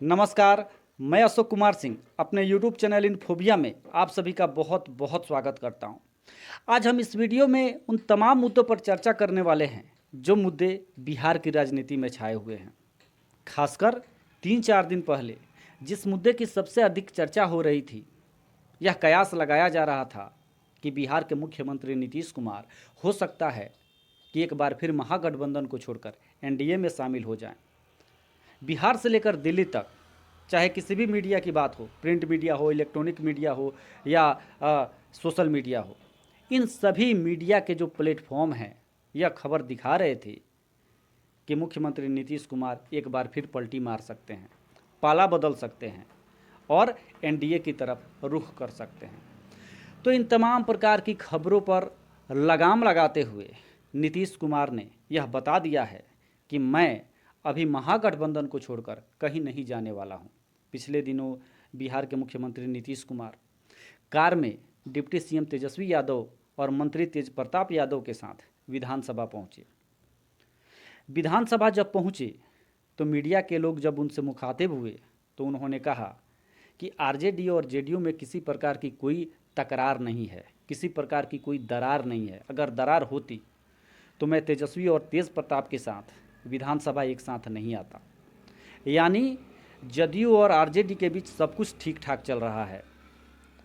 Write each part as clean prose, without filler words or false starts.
नमस्कार। मैं अशोक कुमार सिंह अपने YouTube चैनल इन्फोबिया में आप सभी का बहुत बहुत स्वागत करता हूं। आज हम इस वीडियो में उन तमाम मुद्दों पर चर्चा करने वाले हैं जो मुद्दे बिहार की राजनीति में छाए हुए हैं। खासकर 3-4 दिन पहले जिस मुद्दे की सबसे अधिक चर्चा हो रही थी, यह कयास लगाया जा रहा था कि बिहार के मुख्यमंत्री नीतीश कुमार हो सकता है कि एक बार फिर महागठबंधन को छोड़कर एनडीए में शामिल हो जाएं। बिहार से लेकर दिल्ली तक चाहे किसी भी मीडिया की बात हो, प्रिंट मीडिया हो, इलेक्ट्रॉनिक मीडिया हो या सोशल मीडिया हो, इन सभी मीडिया के जो प्लेटफॉर्म हैं यह खबर दिखा रहे थे कि मुख्यमंत्री नीतीश कुमार एक बार फिर पलटी मार सकते हैं, पाला बदल सकते हैं और एनडीए की तरफ रुख कर सकते हैं। तो इन तमाम प्रकार की खबरों पर लगाम लगाते हुए नीतीश कुमार ने यह बता दिया है कि मैं अभी महागठबंधन को छोड़कर कहीं नहीं जाने वाला हूं। पिछले दिनों बिहार के मुख्यमंत्री नीतीश कुमार कार में डिप्टी सीएम तेजस्वी यादव और मंत्री तेज प्रताप यादव के साथ विधानसभा पहुंचे। विधानसभा जब पहुंचे तो मीडिया के लोग जब उनसे मुखातिब हुए तो उन्होंने कहा कि आरजेडी और जेडीयू में किसी प्रकार की कोई तकरार नहीं है, किसी प्रकार की कोई दरार नहीं है। अगर दरार होती तो मैं तेजस्वी और तेज प्रताप के साथ विधानसभा एक साथ नहीं आता। यानी जदयू और आरजेडी के बीच सब कुछ ठीक ठाक चल रहा है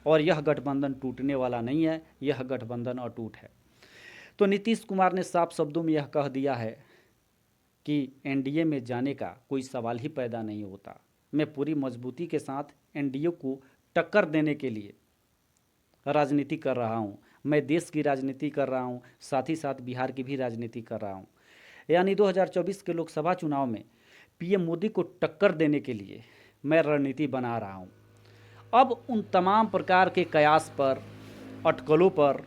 और यह गठबंधन टूटने वाला नहीं है, यह गठबंधन अटूट है। तो नीतीश कुमार ने साफ शब्दों में यह कह दिया है कि एनडीए में जाने का कोई सवाल ही पैदा नहीं होता। मैं पूरी मजबूती के साथ एनडीए को टक्कर देने के लिए राजनीति कर रहा हूँ। मैं देश की राजनीति कर रहा हूँ, साथ ही साथ बिहार की भी राजनीति कर रहा हूँ। यानी 2024 के लोकसभा चुनाव में पीएम मोदी को टक्कर देने के लिए मैं रणनीति बना रहा हूं। अब उन तमाम प्रकार के कयास पर, अटकलों पर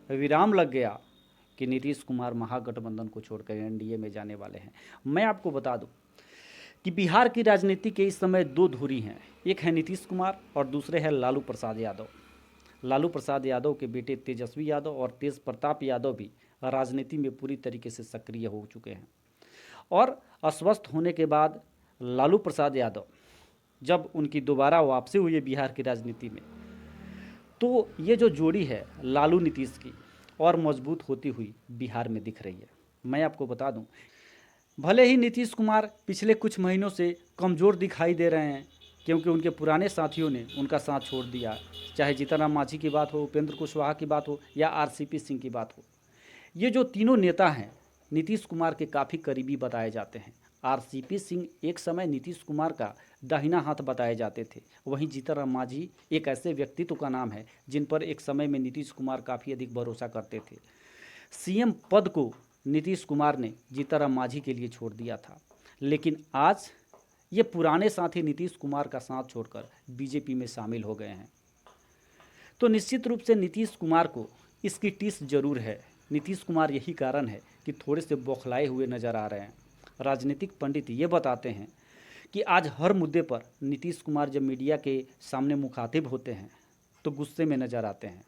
विराम लग गया कि नीतीश कुमार महागठबंधन को छोड़कर एनडीए में जाने वाले हैं। मैं आपको बता दूं कि बिहार की राजनीति के इस समय दो धुरी हैं, एक है नीतीश कुमार और दूसरे है लालू प्रसाद यादव। लालू प्रसाद यादव के बेटे तेजस्वी यादव और तेज प्रताप यादव भी राजनीति में पूरी तरीके से सक्रिय हो चुके हैं और अस्वस्थ होने के बाद लालू प्रसाद यादव जब उनकी दोबारा वापसी हुई है बिहार की राजनीति में, तो ये जो जोड़ी है लालू नीतीश की और मजबूत होती हुई बिहार में दिख रही है। मैं आपको बता दूं, भले ही नीतीश कुमार पिछले कुछ महीनों से कमज़ोर दिखाई दे रहे हैं क्योंकि उनके पुराने साथियों ने उनका साथ छोड़ दिया, चाहे जीतनराम मांझी की बात हो, उपेंद्र कुशवाहा की बात हो या आरसीपी सिंह की बात हो। ये जो तीनों नेता हैं नीतीश कुमार के काफ़ी करीबी बताए जाते हैं। आरसीपी सिंह एक समय नीतीश कुमार का दाहिना हाथ बताए जाते थे, वहीं जीतनराम मांझी एक ऐसे व्यक्तित्व का नाम है जिन पर एक समय में नीतीश कुमार काफ़ी अधिक भरोसा करते थे। सीएम पद को नीतीश कुमार ने जीतनराम मांझी के लिए छोड़ दिया था, लेकिन आज ये पुराने साथी नीतीश कुमार का साथ छोड़कर बीजेपी में शामिल हो गए हैं। तो निश्चित रूप से नीतीश कुमार को इसकी टीस जरूर है। नीतीश कुमार यही कारण है कि थोड़े से बौखलाए हुए नज़र आ रहे हैं। राजनीतिक पंडित ये बताते हैं कि आज हर मुद्दे पर नीतीश कुमार जब मीडिया के सामने मुखातिब होते हैं तो गुस्से में नज़र आते हैं।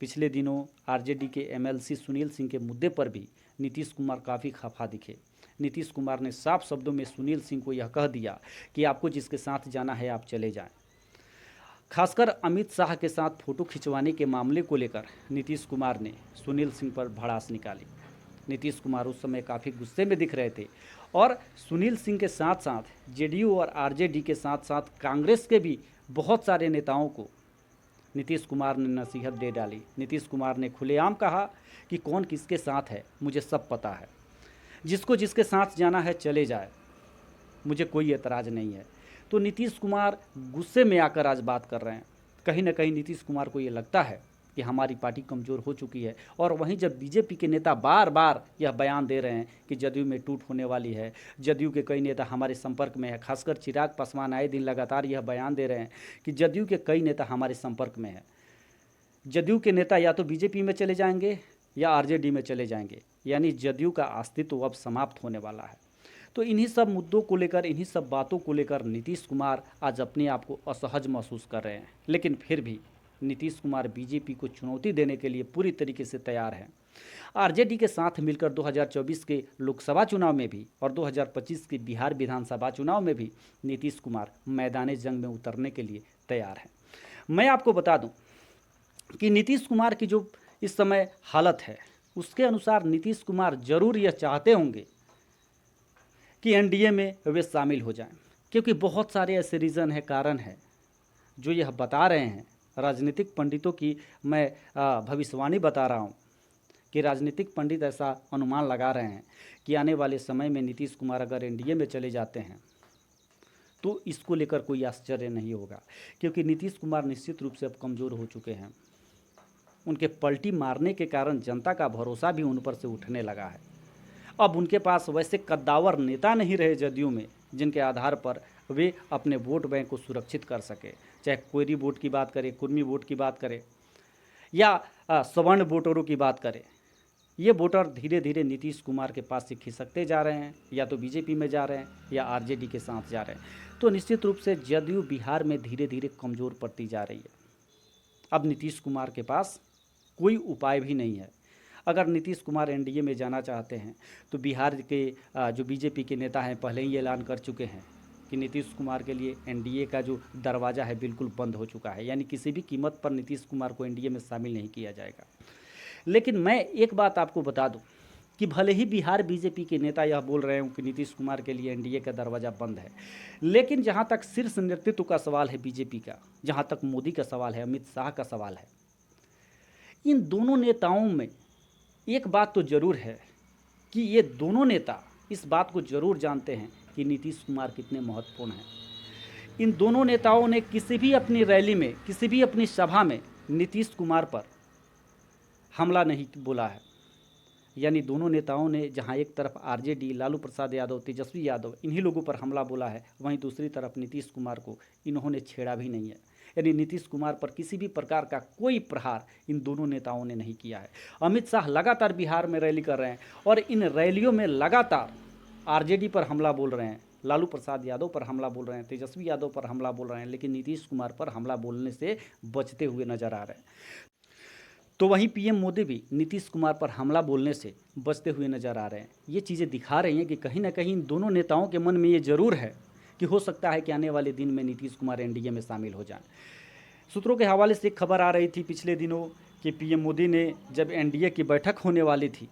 पिछले दिनों आरजेडी के एमएलसी सुनील सिंह के मुद्दे पर भी नीतीश कुमार काफ़ी खफा दिखे। नीतीश कुमार ने साफ शब्दों में सुनील सिंह को यह कह दिया कि आपको जिसके साथ जाना है आप चले जाएं। खासकर अमित शाह के साथ फोटो खिंचवाने के मामले को लेकर नीतीश कुमार ने सुनील सिंह पर भड़ास निकाली। नीतीश कुमार उस समय काफ़ी गुस्से में दिख रहे थे और सुनील सिंह के साथ साथ जेडीयू और आरजेडी के साथ साथ कांग्रेस के भी बहुत सारे नेताओं को नीतीश कुमार ने नसीहत दे डाली। नीतीश कुमार ने खुलेआम कहा कि कौन किसके साथ है मुझे सब पता है, जिसको जिसके साथ जाना है चले जाए, मुझे कोई एतराज़ नहीं है। तो नीतीश कुमार गुस्से में आकर आज बात कर रहे हैं। कहीं ना कहीं नीतीश कुमार को ये लगता है कि हमारी पार्टी कमज़ोर हो चुकी है और वहीं जब बीजेपी के नेता बार बार यह बयान दे रहे हैं कि जदयू में टूट होने वाली है, जदयू के कई नेता हमारे संपर्क में है, खासकर चिराग पासवान आए दिन लगातार यह बयान दे रहे हैं कि जदयू के कई नेता हमारे संपर्क में है। जदयू के नेता या तो बीजेपी में चले जाएंगे या आरजेडी में चले जाएंगे, यानी जदयू का अस्तित्व अब समाप्त होने वाला है। तो इन्हीं सब मुद्दों को लेकर, इन्हीं सब बातों को लेकर नीतीश कुमार आज अपने आप को असहज महसूस कर रहे हैं, लेकिन फिर भी नीतीश कुमार बीजेपी को चुनौती देने के लिए पूरी तरीके से तैयार हैं। आरजेडी के साथ मिलकर 2024 के लोकसभा चुनाव में भी और 2025 के बिहार विधानसभा चुनाव में भी नीतीश कुमार मैदान जंग में उतरने के लिए तैयार हैं। मैं आपको बता दूं कि नीतीश कुमार की जो इस समय हालत है उसके अनुसार नीतीश कुमार जरूर यह चाहते होंगे कि एनडीए में वे शामिल हो जाएं, क्योंकि बहुत सारे ऐसे रीज़न है, कारण है जो यह बता रहे हैं। राजनीतिक पंडितों की मैं भविष्यवाणी बता रहा हूँ कि राजनीतिक पंडित ऐसा अनुमान लगा रहे हैं कि आने वाले समय में नीतीश कुमार अगर एनडीए में चले जाते हैं तो इसको लेकर कोई आश्चर्य नहीं होगा, क्योंकि नीतीश कुमार निश्चित रूप से अब कमज़ोर हो चुके हैं। उनके पलटी मारने के कारण जनता का भरोसा भी उन पर से उठने लगा है। अब उनके पास वैसे कद्दावर नेता नहीं रहे जदयू में जिनके आधार पर वे अपने वोट बैंक को सुरक्षित कर सके, चाहे कोयरी वोट की बात करें, कुर्मी वोट की बात करें या सवर्ण वोटरों की बात करें। ये वोटर धीरे धीरे नीतीश कुमार के पास से खिसकते जा रहे हैं, या तो बीजेपी में जा रहे हैं या आरजेडी के साथ जा रहे हैं। तो निश्चित रूप से जदयू बिहार में धीरे धीरे कमज़ोर पड़ती जा रही है। अब नीतीश कुमार के पास कोई उपाय भी नहीं है। अगर नीतीश कुमार एनडीए में जाना चाहते हैं तो बिहार के जो बीजेपी के नेता हैं पहले ही ऐलान कर चुके हैं कि नीतीश कुमार के लिए एनडीए का जो दरवाज़ा है बिल्कुल बंद हो चुका है, यानी किसी भी कीमत पर नीतीश कुमार को एनडीए में शामिल नहीं किया जाएगा। लेकिन मैं एक बात आपको बता दूं कि भले ही बिहार बीजेपी के नेता यह बोल रहे हों कि नीतीश कुमार के लिए एनडीए का दरवाज़ा बंद है, लेकिन जहां तक शीर्ष नेतृत्व का सवाल है बीजेपी का, जहां तक मोदी का सवाल है, अमित शाह का सवाल है, इन दोनों नेताओं में एक बात तो ज़रूर है कि ये दोनों नेता इस बात को ज़रूर जानते हैं कि नीतीश कुमार कितने महत्वपूर्ण हैं। इन दोनों नेताओं ने किसी भी अपनी रैली में, किसी भी अपनी सभा में नीतीश कुमार पर हमला नहीं बोला है। यानी दोनों नेताओं ने जहां एक तरफ आरजेडी, लालू प्रसाद यादव, तेजस्वी यादव, इन्हीं लोगों पर हमला बोला है, वहीं दूसरी तरफ नीतीश कुमार को इन्होंने छेड़ा भी नहीं है। यानी नीतीश कुमार पर किसी भी प्रकार का कोई प्रहार इन दोनों नेताओं ने नहीं किया है। अमित शाह लगातार बिहार में रैली कर रहे हैं और इन रैलियों में लगातार आरजेडी पर हमला बोल रहे हैं, लालू प्रसाद यादव पर हमला बोल रहे हैं, तेजस्वी यादव पर हमला बोल रहे हैं, लेकिन नीतीश कुमार पर हमला बोलने से बचते हुए नजर आ रहे हैं। तो वहीं पीएम मोदी भी नीतीश कुमार पर हमला बोलने से बचते हुए नजर आ रहे हैं। ये चीज़ें दिखा रही हैं कि कहीं ना कहीं इन दोनों नेताओं के मन में ये जरूर है कि हो सकता है कि आने वाले दिन में नीतीश कुमार एनडीए में शामिल हो जाएं। सूत्रों के हवाले से एक खबर आ रही थी पिछले दिनों कि पीएम मोदी ने जब एनडीए की बैठक होने वाली थी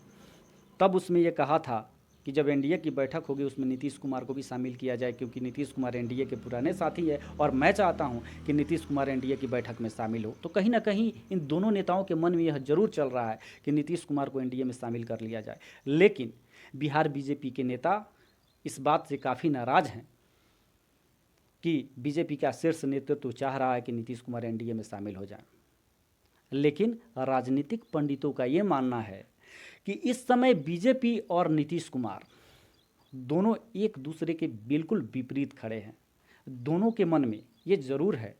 तब उसमें यह कहा था कि जब एनडीए की बैठक होगी उसमें नीतीश कुमार को भी शामिल किया जाए, क्योंकि नीतीश कुमार एनडीए के पुराने साथी है और मैं चाहता हूं कि नीतीश कुमार एनडीए की बैठक में शामिल हो। तो कहीं ना कहीं इन दोनों नेताओं के मन में यह जरूर चल रहा है कि नीतीश कुमार को एनडीए में शामिल कर लिया जाए। लेकिन बिहार बीजेपी के नेता इस बात से काफ़ी नाराज़ हैं कि बीजेपी का शीर्ष नेतृत्व चाह रहा है कि नीतीश कुमार एनडीए में शामिल हो जाए। लेकिन राजनीतिक पंडितों का ये मानना है कि इस समय बीजेपी और नीतीश कुमार दोनों एक दूसरे के बिल्कुल विपरीत खड़े हैं। दोनों के मन में ये ज़रूर है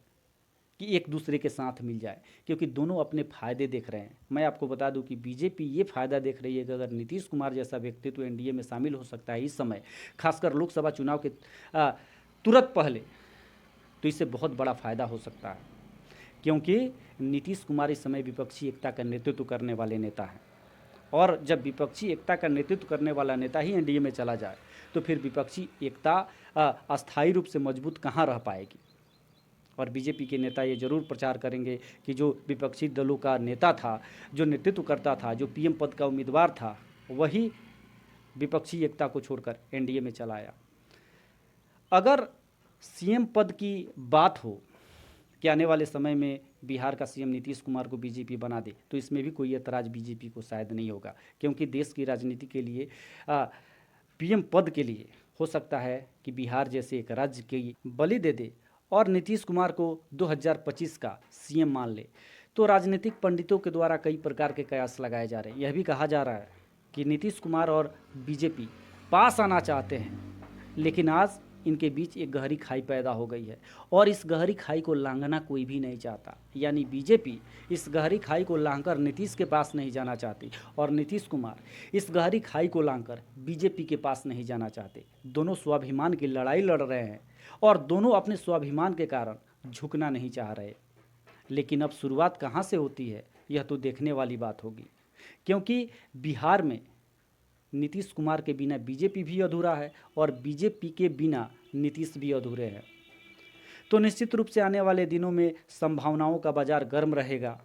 कि एक दूसरे के साथ मिल जाए, क्योंकि दोनों अपने फ़ायदे देख रहे हैं। मैं आपको बता दूं कि बीजेपी ये फ़ायदा देख रही है कि अगर नीतीश कुमार जैसा व्यक्तित्व एनडीए में शामिल हो सकता है इस समय, खासकर लोकसभा चुनाव के तुरंत पहले, तो इससे बहुत बड़ा फ़ायदा हो सकता है, क्योंकि नीतीश कुमार इस समय विपक्षी एकता का नेतृत्व करने वाले नेता हैं। और जब विपक्षी एकता का नेतृत्व करने वाला नेता ही एनडीए में चला जाए तो फिर विपक्षी एकता अस्थायी रूप से मजबूत कहाँ रह पाएगी। और बीजेपी के नेता ये जरूर प्रचार करेंगे कि जो विपक्षी दलों का नेता था, जो नेतृत्व करता था, जो पीएम पद का उम्मीदवार था, वही विपक्षी एकता को छोड़कर एनडीए में चला आया। अगर सीएम पद की बात हो कि आने वाले समय में बिहार का सीएम नीतीश कुमार को बीजेपी बना दे, तो इसमें भी कोई ऐतराज़ बीजेपी को शायद नहीं होगा, क्योंकि देश की राजनीति के लिए पीएम पद के लिए हो सकता है कि बिहार जैसे एक राज्य की बलि दे दे और नीतीश कुमार को 2025 का सीएम मान ले। तो राजनीतिक पंडितों के द्वारा कई प्रकार के कयास लगाए जा रहे हैं। यह भी कहा जा रहा है कि नीतीश कुमार और बीजेपी पास आना चाहते हैं, लेकिन आज इनके बीच एक गहरी खाई पैदा हो गई है और इस गहरी खाई को लांघना कोई भी नहीं चाहता। यानी बीजेपी इस गहरी खाई को लांघकर नीतीश के पास नहीं जाना चाहती और नीतीश कुमार इस गहरी खाई को लांघकर बीजेपी के पास नहीं जाना चाहते। दोनों स्वाभिमान की लड़ाई लड़ रहे हैं और दोनों अपने स्वाभिमान के कारण झुकना नहीं चाह रहे। लेकिन अब शुरुआत कहाँ से होती है यह तो देखने वाली बात होगी, क्योंकि बिहार में नीतीश कुमार के बिना बीजेपी भी अधूरा है और बीजेपी के बिना नीतीश भी अधूरे हैं। तो निश्चित रूप से आने वाले दिनों में संभावनाओं का बाजार गर्म रहेगा।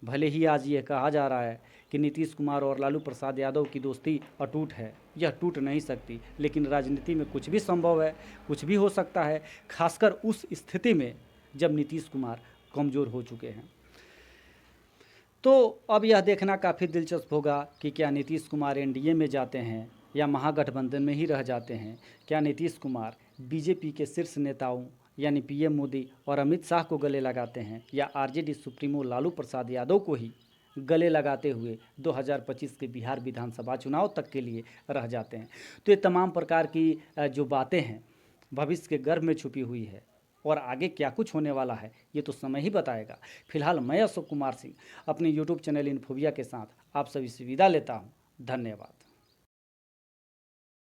भले ही आज ये कहा जा रहा है कि नीतीश कुमार और लालू प्रसाद यादव की दोस्ती अटूट है, यह टूट नहीं सकती, लेकिन राजनीति में कुछ भी संभव है, कुछ भी हो सकता है, खासकर उस स्थिति में जब नीतीश कुमार कमज़ोर हो चुके हैं। तो अब यह देखना काफ़ी दिलचस्प होगा कि क्या नीतीश कुमार एनडीए में जाते हैं या महागठबंधन में ही रह जाते हैं। क्या नीतीश कुमार बीजेपी के शीर्ष नेताओं यानी पीएम मोदी और अमित शाह को गले लगाते हैं या आरजेडी सुप्रीमो लालू प्रसाद यादव को ही गले लगाते हुए 2025 के बिहार विधानसभा चुनाव तक के लिए रह जाते हैं। तो ये तमाम प्रकार की जो बातें हैं भविष्य के गर्भ में छुपी हुई है और आगे क्या कुछ होने वाला है ये तो समय ही बताएगा। फिलहाल मैं अशोक कुमार सिंह अपने यूट्यूब चैनल इन्फोबिया के साथ आप सभी से विदा लेता हूँ। धन्यवाद।